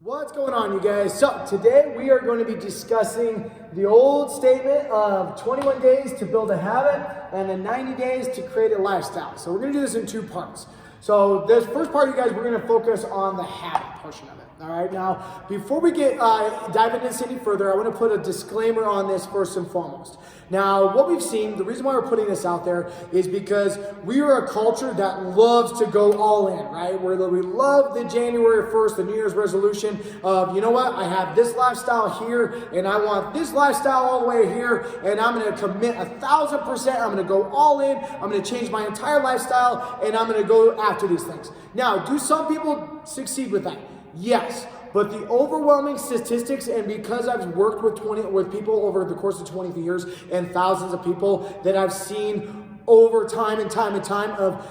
What's going on, you guys? So today we are going to be discussing the old statement of 21 days to build a habit and then 90 days to create a lifestyle. So we're going to do this in two parts. So this first part, you guys, we're going to focus on the habit portion of it. All right. Now, before we get dive into this any further, I want to put a disclaimer on this first and foremost. Now, what we've seen, the reason why we're putting this out there is because we are a culture that loves to go all in, right? We love the January 1st, the New Year's resolution of, you know what, I have this lifestyle here and I want this lifestyle all the way here and I'm going to commit 1,000%. I'm going to go all in. I'm going to change my entire lifestyle and I'm going to go after these things. Now, do some people succeed with that? Yes. But the overwhelming statistics, and because I've worked with people over the course of 20 years and thousands of people that I've seen over time and time of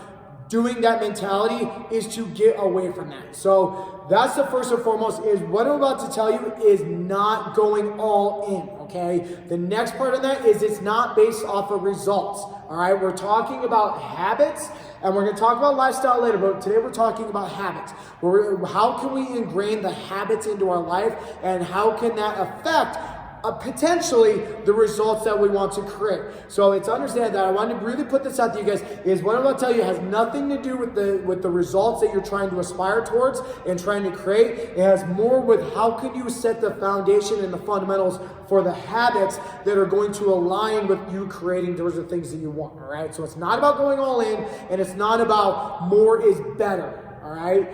doing that mentality, is to get away from that. So that's the first and foremost, is what I'm about to tell you is not going all in, okay? The next part of that is it's not based off of results, all right? We're talking about habits, and we're going to talk about lifestyle later, but today we're talking about habits. How can we ingrain the habits into our life, and how can that affect potentially the results that we want to create? So it's understand that I want to really put this out to you guys, is what I'm going to tell you has nothing to do with the results that you're trying to aspire towards and trying to create. It has more with how can you set the foundation and the fundamentals for the habits that are going to align with you creating those are things that you want. All right. So it's not about going all in, and it's not about more is better. All right.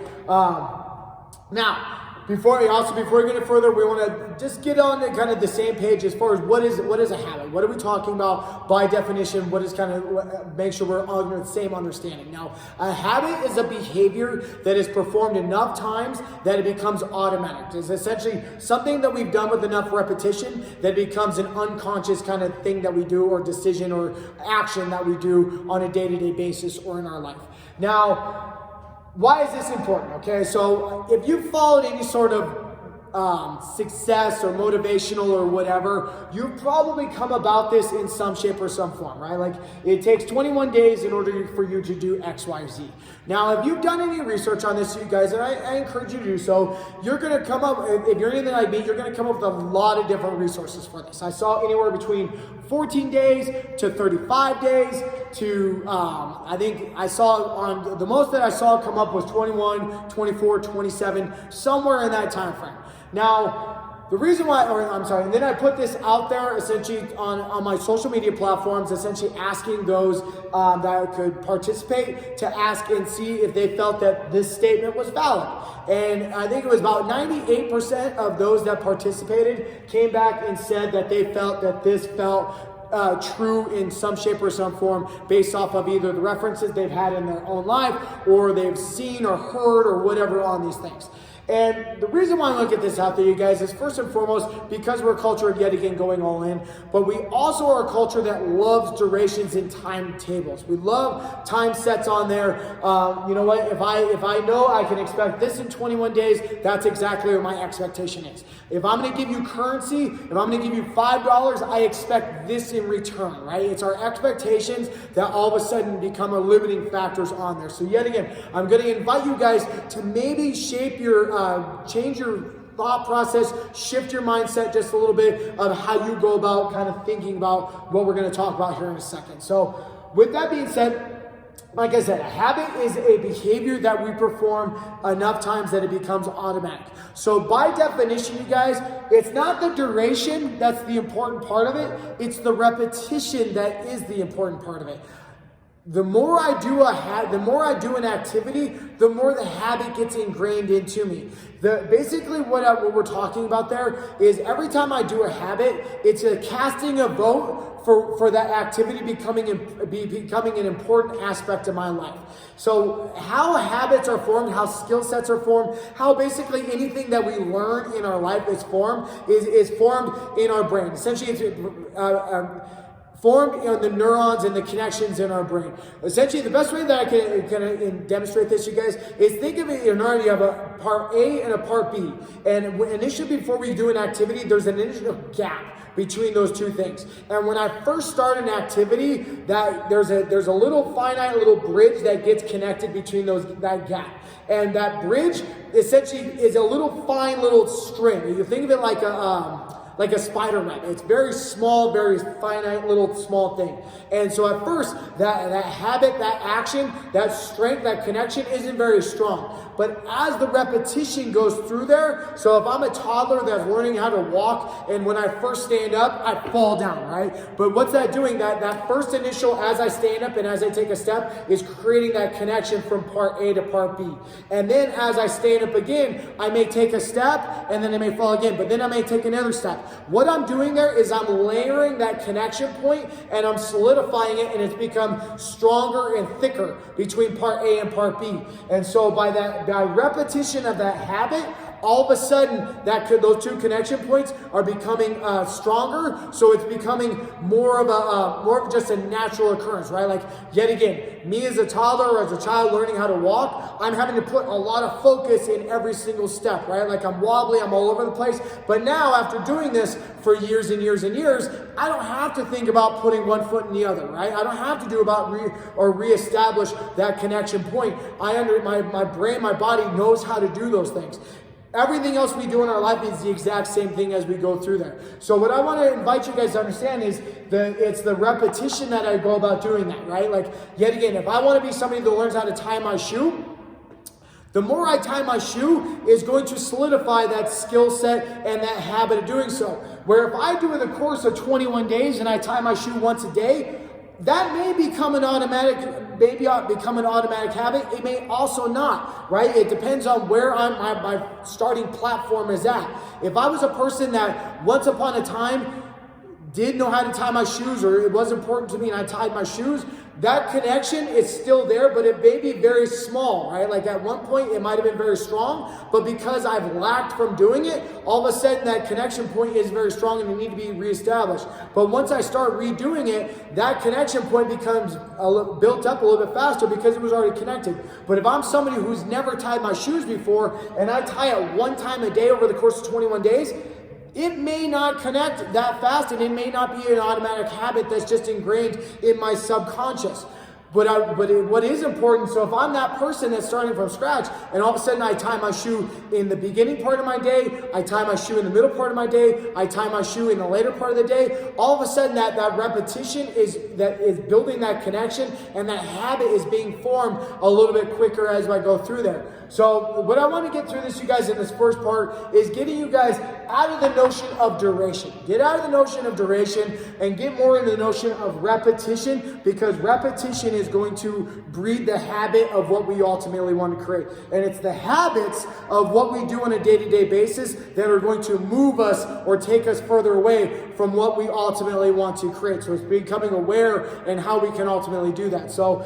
Now, before we get any further, we want to just get on the kind of the same page as far as what is a habit? What are we talking about by definition? What is kind of make sure we're all under the same understanding? Now, a habit is a behavior that is performed enough times that it becomes automatic. It's essentially something that we've done with enough repetition that it becomes an unconscious kind of thing that we do, or decision or action that we do on a day-to-day basis or in our life. Now, why is this important? Okay, so if you've followed any sort of success or motivational or whatever, you've probably come about this in some shape or some form, right? Like it takes 21 days in order for you to do X, Y, Z. Now, if you've done any research on this, you guys, and I encourage you to do so, you're going to come up, if you're anything like me, you're going to come up with a lot of different resources for this. I saw anywhere between 14 days to 35 days to, I think I saw on the most that I saw come up was 21, 24, 27, somewhere in that time frame. Now, the reason why, and then I put this out there essentially on my social media platforms, essentially asking those that could participate to ask and see if they felt that this statement was valid. And I think it was about 98% of those that participated came back and said that they felt that this felt true in some shape or some form based off of either the references they've had in their own life or they've seen or heard or whatever on these things. And the reason why I look at this out there, you guys, is first and foremost because we're a culture of yet again going all in, but we also are a culture that loves durations and timetables. We love time sets on there. You know what? If I know I can expect this in 21 days, that's exactly what my expectation is. If I'm going to give you currency, if I'm going to give you $5, I expect this in return, right? It's our expectations that all of a sudden become a limiting factors on there. So yet again, I'm going to invite you guys to maybe shape your change your thought process, shift your mindset just a little bit of how you go about kind of thinking about what we're going to talk about here in a second. So with that being said, like I said, a habit is a behavior that we perform enough times that it becomes automatic. So by definition, you guys, it's not the duration that's the important part of it. It's the repetition that is the important part of it. The more I do an activity, the more the habit gets ingrained into me. Basically what we're talking about there is every time I do a habit, it's a casting a vote for that activity becoming an important aspect of my life. So how habits are formed, how skill sets are formed, how basically anything that we learn in our life is formed in our brain. Essentially, it's formed in the neurons and the connections in our brain. Essentially, the best way that I can demonstrate this, you guys, is think of it, you have a part A and a part B. And initially, before we do an activity, there's an initial gap between those two things. And when I first start an activity, that there's a little finite little bridge that gets connected between that gap. And that bridge essentially is a little fine little string. You think of it like a spider web. It's very small, very finite little small thing. And so at first, that habit, that action, that strength, that connection isn't very strong. But as the repetition goes through there, so if I'm a toddler that's learning how to walk, and when I first stand up, I fall down, right? But what's that doing? That first initial, as I stand up and as I take a step, is creating that connection from part A to part B. And then as I stand up again, I may take a step, and then I may fall again, but then I may take another step. What I'm doing there is I'm layering that connection point, and I'm solidifying it, and it's become stronger and thicker between part A and part B. And so by repetition of that habit, all of a sudden those two connection points are becoming stronger. So it's becoming more of just a natural occurrence, right? Like, yet again, me as a toddler or as a child learning how to walk, I'm having to put a lot of focus in every single step, right? Like, I'm wobbly, I'm all over the place. But now, after doing this for years and years and years, I don't have to think about putting one foot in the other, right? I don't have to do about reestablish that connection point. My brain, my body knows how to do those things. Everything else we do in our life is the exact same thing as we go through there. So what I want to invite you guys to understand is it's the repetition that I go about doing that, right? Like, yet again, if I want to be somebody that learns how to tie my shoe, the more I tie my shoe is going to solidify that skill set and that habit of doing so. Where if I do the course of 21 days and I tie my shoe once a day, that may become an automatic habit. It may also not, right? It depends on where my starting platform is at. If I was a person that once upon a time did know how to tie my shoes, or it was important to me and I tied my shoes, that connection is still there, but it may be very small, right? Like, at one point it might have been very strong, but because I've lacked from doing it, all of a sudden that connection point is very strong and it needs to be reestablished. But once I start redoing it, that connection point becomes built up a little bit faster because it was already connected. But if I'm somebody who's never tied my shoes before and I tie it one time a day over the course of 21 days, it may not connect that fast, and it may not be an automatic habit that's just ingrained in my subconscious. But what is important, so if I'm that person that's starting from scratch, and all of a sudden I tie my shoe in the beginning part of my day, I tie my shoe in the middle part of my day, I tie my shoe in the later part of the day, all of a sudden that repetition is building that connection, and that habit is being formed a little bit quicker as I go through there. So what I want to get through this, you guys, in this first part is getting you guys out of the notion of duration. Get out of the notion of duration and get more into the notion of repetition, because repetition is going to breed the habit of what we ultimately want to create. And it's the habits of what we do on a day-to-day basis that are going to move us or take us further away from what we ultimately want to create. So it's becoming aware and how we can ultimately do that. So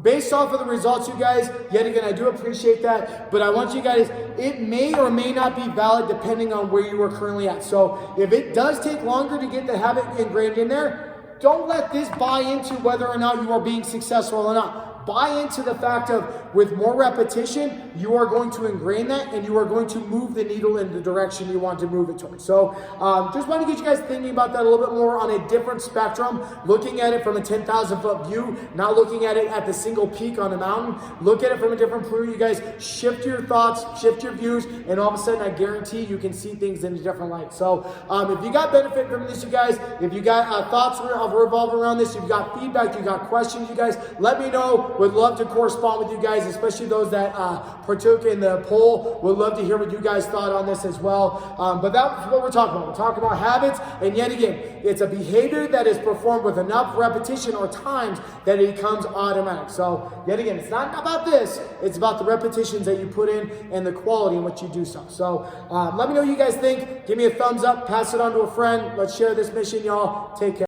based off of the results, you guys, yet again, I do appreciate that, but I want you guys, it may or may not be valid depending on where you are currently at. So if it does take longer to get the habit ingrained in there, don't let this buy into whether or not you are being successful or not. Buy into the fact of, with more repetition, you are going to ingrain that, and you are going to move the needle in the direction you want to move it towards. So just want to get you guys thinking about that a little bit more on a different spectrum, looking at it from a 10,000 foot view, not looking at it at the single peak on the mountain. Look at it from a different view. You guys shift your thoughts, shift your views, and all of a sudden I guarantee you can see things in a different light. So if you got benefit from this, you guys, if you got thoughts revolve around this, you've got feedback, you got questions, you guys, let me know. Would love to correspond with you guys, especially those that partook in the poll. Would love to hear what you guys thought on this as well. But that's what we're talking about. We're talking about habits, and yet again, it's a behavior that is performed with enough repetition or times that it becomes automatic. So yet again, it's not about this, it's about the repetitions that you put in and the quality in which you do so. So let me know what you guys think. Give me a thumbs up, pass it on to a friend. Let's share this mission, y'all. Take care.